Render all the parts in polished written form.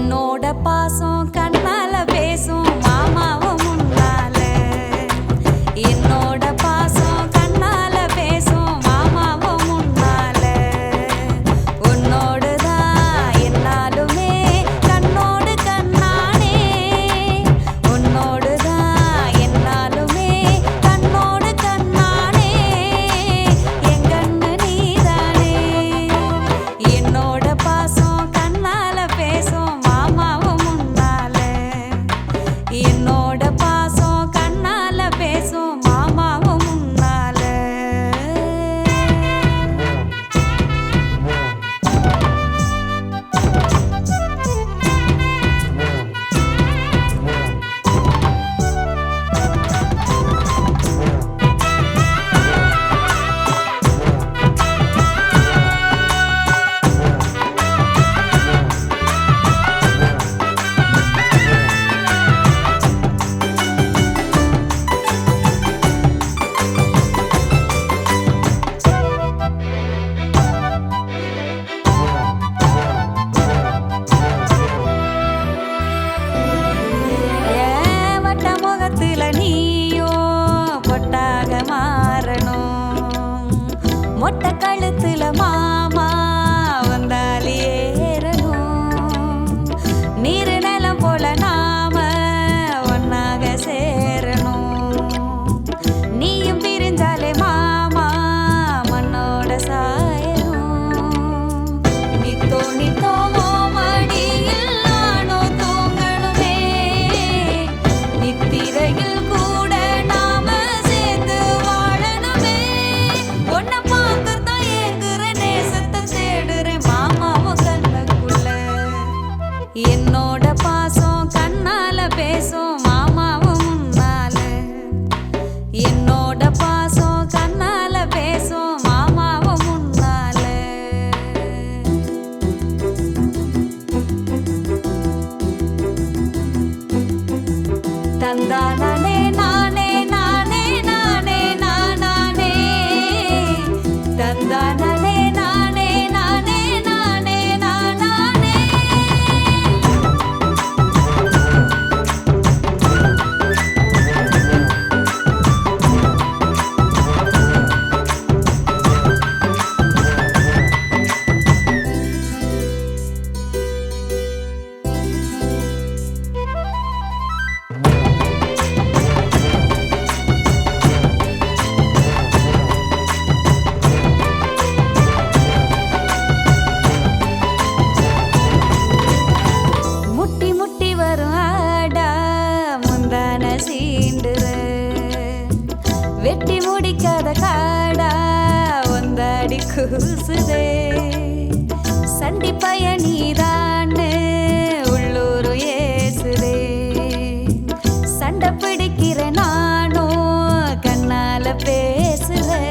என்னோட பாசம் கண்ணால பேசும் மாமாவும் முன்னால. என்னோட பாசம் கண்ணால பேசும் மாமாவும் முன்னால. உன்னோடுதான் என்னாலுமே கண்ணோடு கண்ணானே. உன்னோடுதான் என்னாலுமே கண்ணோடு கண்ணானே. என் கண்ணு நீதானே. என்னோட பாசம் கண்ணால பேசும் மாமாவும் முன்னால. என்னோட பாசம் கண்ணால பேசும் மாமாவும் முன்னால. ஏன் வட்ட முகத்துல நீயும் பொட்டாக மாறணும். மொட்டை கழுத்துல மாமா வந்தாலி ஏறணும். நீரு நிலம் போல நாம ஒன்னாக சேரணும். நீயும் பிரிஞ்சாலே மாமா மண்ணோட சாயணும். நித்தோ நித்தோ மடியில் நானும் தூங்கணுமே. நித்திரையில் கூட நாம சேர்ந்து வாழணுமே. உன்னை பார்க்கத்தான் ஏங்குற நேசத்தை தேடுறேன் மாமாவும் கண்ணுக்குள்ள. என்னோட பாசம் கண்ணால பேசும் மாமாவும் முன்னால. என்னோட பாசம் கண்ணால பேசும் மாமாவும் முன்னால. தந்தானே நானே நானே நானே நானே. தந்தானே நானே நானே நானே நானே. முட்டி முட்டி வரும் ஆடா முந்தான சீண்டுற. வெட்டி முடிக்காத காடா வந்தாடி கூசுதே. சண்டி பயணிதான்னு உள்ளூரு ஏசுதே. சண்டை பிடிக்கிற நானும் கண்ணால பேசுறேன்.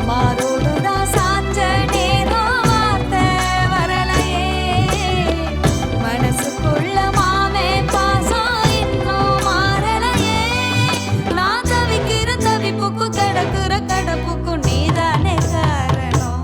மாரோடுதான் சாஞ்ச நேரம் வார்த்தை வரலையே. மனசுக்குள்ள மாமே பாசம் இன்னும் மாறலையே. நான் தவிக்கிற தவிப்புக்கு கிடக்குற கடப்புக்கு நீதானே காரணம்.